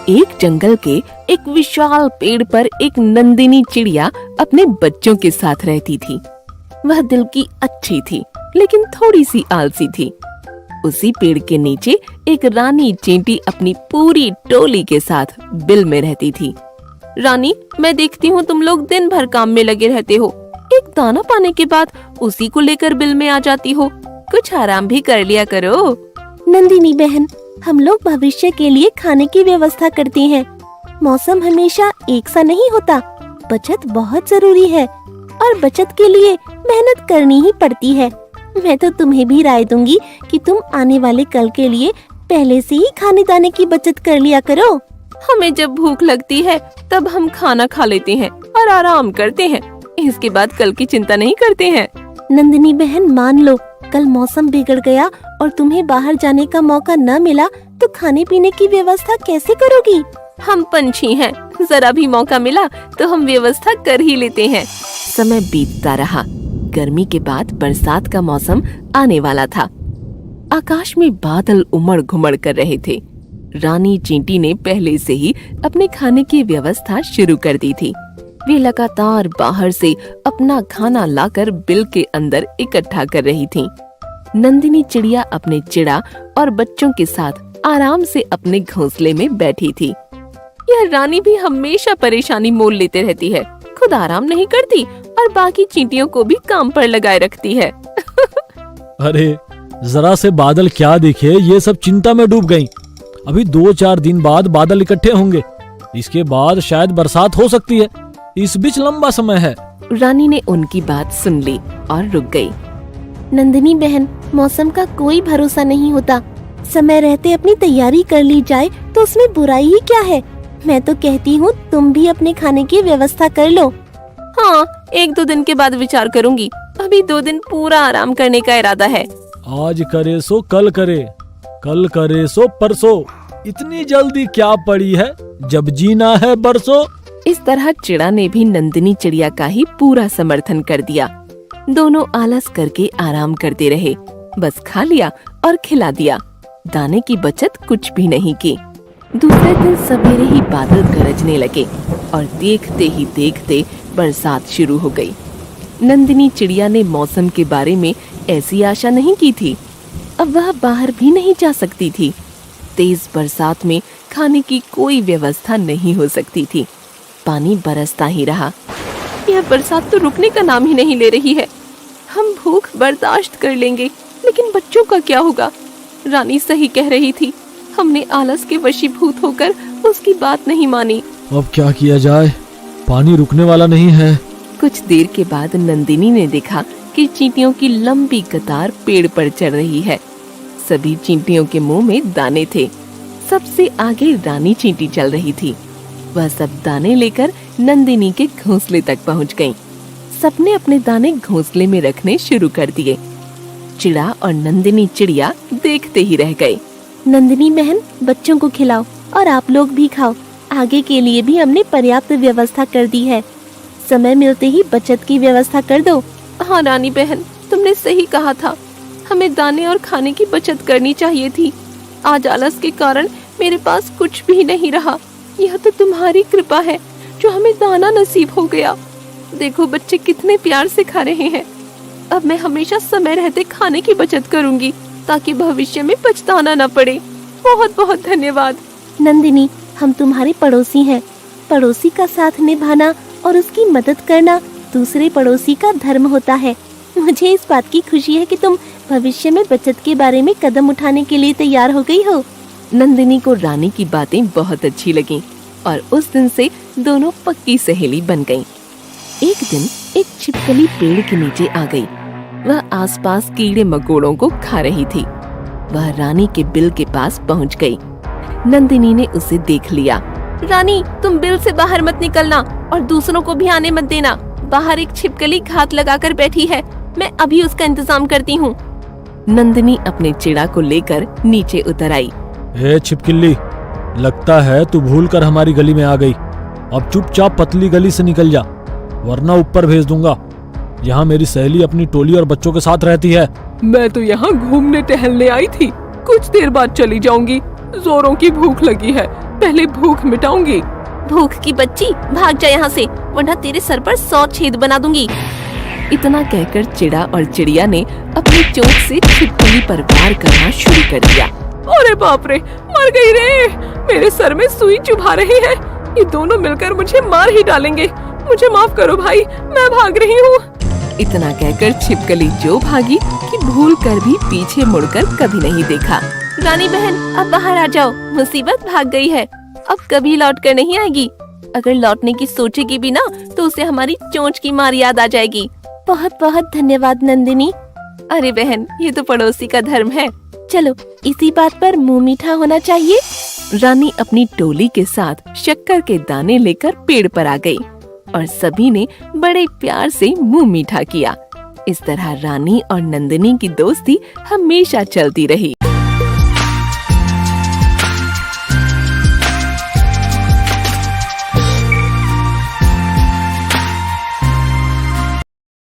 एक जंगल के एक विशाल पेड़ पर एक नंदिनी चिड़िया अपने बच्चों के साथ रहती थी। वह दिल की अच्छी थी, लेकिन थोड़ी सी आलसी थी। उसी पेड़ के नीचे एक रानी चींटी अपनी पूरी टोली के साथ बिल में रहती थी। रानी, मैं देखती हूँ तुम लोग दिन भर काम में लगे रहते हो। एक दाना पाने के बाद उसी को लेकर बिल में आ जाती हो। कुछ आराम भी कर लिया करो। नंदिनी बहन, हम लोग भविष्य के लिए खाने की व्यवस्था करते हैं। मौसम हमेशा एक सा नहीं होता। बचत बहुत जरूरी है और बचत के लिए मेहनत करनी ही पड़ती है। मैं तो तुम्हें भी राय दूंगी कि तुम आने वाले कल के लिए पहले से ही खाने दाने की बचत कर लिया करो। हमें जब भूख लगती है तब हम खाना खा लेते हैं और आराम करते हैं। इसके बाद कल की चिंता नहीं करते हैं। नंदिनी बहन, मान लो कल मौसम बिगड़ गया और तुम्हें बाहर जाने का मौका न मिला तो खाने पीने की व्यवस्था कैसे करोगी? हम पंछी हैं, जरा भी मौका मिला तो हम व्यवस्था कर ही लेते हैं। समय बीतता रहा। गर्मी के बाद बरसात का मौसम आने वाला था। आकाश में बादल उमड़ घुमड़ कर रहे थे। रानी चींटी ने पहले से ही अपने खाने की व्यवस्था शुरू कर दी थी। वे लगातार बाहर से अपना खाना लाकर बिल के अंदर इकट्ठा कर रही थीं। नंदिनी चिड़िया अपने चिड़ा और बच्चों के साथ आराम से अपने घोंसले में बैठी थी। यह रानी भी हमेशा परेशानी मोल लेते रहती है। खुद आराम नहीं करती और बाकी चींटियों को भी काम पर लगाए रखती है। अरे जरा से बादल क्या दिखे, ये सब चिंता में डूब गईं। अभी 2-4 दिन बाद बादल इकट्ठे होंगे, इसके बाद शायद बरसात हो सकती है। इस बीच लंबा समय है। रानी ने उनकी बात सुन ली और रुक गई। नंदिनी बहन, मौसम का कोई भरोसा नहीं होता। समय रहते अपनी तैयारी कर ली जाए तो उसमें बुराई ही क्या है। मैं तो कहती हूँ तुम भी अपने खाने की व्यवस्था कर लो। हाँ, 1-2 दिन के बाद विचार करूंगी। अभी 2 दिन पूरा आराम करने का इरादा है। आज करे सो कल करे, कल करे सो परसों। इतनी जल्दी क्या पड़ी है, जब जीना है बरसों। इस तरह चिड़ा ने भी नंदिनी चिड़िया का ही पूरा समर्थन कर दिया। दोनों आलस करके आराम करते रहे। बस खा लिया और खिला दिया। दाने की बचत कुछ भी नहीं की। दूसरे दिन सवेरे ही बादल गरजने लगे और देखते ही देखते बरसात शुरू हो गई। नंदिनी चिड़िया ने मौसम के बारे में ऐसी आशा नहीं की थी। अब वह बाहर भी नहीं जा सकती थी। तेज बरसात में खाने की कोई व्यवस्था नहीं हो सकती थी। पानी बरसता ही रहा। यह बरसात तो रुकने का नाम ही नहीं ले रही है। हम भूख बर्दाश्त कर लेंगे, लेकिन बच्चों का क्या होगा? रानी सही कह रही थी। हमने आलस के वशीभूत होकर उसकी बात नहीं मानी। अब क्या किया जाए, पानी रुकने वाला नहीं है। कुछ देर के बाद नंदिनी ने देखा कि चींटियों की लंबी कतार पेड़ पर चढ़ रही है। सभी चींटियों के मुंह में दाने थे। सबसे आगे रानी चींटी चल रही थी। वह सब दाने लेकर नंदिनी के घोंसले तक पहुंच गईं। सबने अपने दाने घोंसले में रखने शुरू कर दिए। चिड़ा और नंदिनी चिड़िया देखते ही रह गए। नंदिनी बहन, बच्चों को खिलाओ और आप लोग भी खाओ। आगे के लिए भी हमने पर्याप्त व्यवस्था कर दी है। समय मिलते ही बचत की व्यवस्था कर दो। हाँ रानी बहन, तुमने सही कहा था। हमें दाने और खाने की बचत करनी चाहिए थी। आज आलस के कारण मेरे पास कुछ भी नहीं रहा। यह तो तुम्हारी कृपा है जो हमें दाना नसीब हो गया। देखो बच्चे कितने प्यार से खा रहे हैं। अब मैं हमेशा समय रहते खाने की बचत करूंगी ताकि भविष्य में पछताना न पड़े। बहुत बहुत धन्यवाद। नंदिनी, हम तुम्हारे पड़ोसी हैं। पड़ोसी का साथ निभाना और उसकी मदद करना दूसरे पड़ोसी का धर्म होता है। मुझे इस बात की खुशी है कि तुम भविष्य में बचत के बारे में कदम उठाने के लिए तैयार हो गई हो। नंदिनी को रानी की बातें बहुत अच्छी लगीं और उस दिन से दोनों पक्की सहेली बन गईं। एक दिन एक छिपकली पेड़ के नीचे आ गई। वह आसपास कीड़े मकोड़ों को खा रही थी। वह रानी के बिल के पास पहुंच गई। नंदिनी ने उसे देख लिया। रानी, तुम बिल से बाहर मत निकलना और दूसरों को भी आने मत देना। बाहर एक छिपकली घात लगाकर बैठी है। मैं अभी उसका इंतजाम करती हूँ। नंदिनी अपने चिड़ा को लेकर नीचे उतर आई। हे छिपकली, लगता है तू भूलकर हमारी गली में आ गई। अब चुपचाप पतली गली से निकल जा, वरना ऊपर भेज दूंगा। यहाँ मेरी सहेली अपनी टोली और बच्चों के साथ रहती है। मैं तो यहाँ घूमने टहलने आई थी। कुछ देर बाद चली जाऊंगी। जोरों की भूख लगी है, पहले भूख मिटाऊंगी। भूख की बच्ची, भाग जा यहाँ से, वरना तेरे सर पर 100 छेद बना दूंगी। इतना कहकर चिड़ा और चिड़िया ने अपनी चोंच से छिपकली पर वार करना शुरू कर दिया। अरे बाप रे, मर गई रे, मेरे सर में सुई चुभा रही है, ये दोनों मिलकर मुझे मार ही डालेंगे, मुझे माफ करो भाई, मैं भाग रही हूँ। इतना कहकर छिपकली जो भागी कि भूल कर भी पीछे मुड़कर कभी नहीं देखा। रानी बहन, अब बाहर आ जाओ, मुसीबत भाग गई है, अब कभी लौट कर नहीं आएगी। अगर लौटने की सोचेगी भी ना तो उसे हमारी चोंच की मार याद आ जाएगी। बहुत बहुत धन्यवाद नंदिनी। अरे बहन, ये तो पड़ोसी का धर्म है। चलो, इसी बात पर मुंह मीठा होना चाहिए। रानी अपनी टोली के साथ शक्कर के दाने लेकर पेड़ पर आ गई और सभी ने बड़े प्यार से मुंह मीठा किया। इस तरह रानी और नंदिनी की दोस्ती हमेशा चलती रही।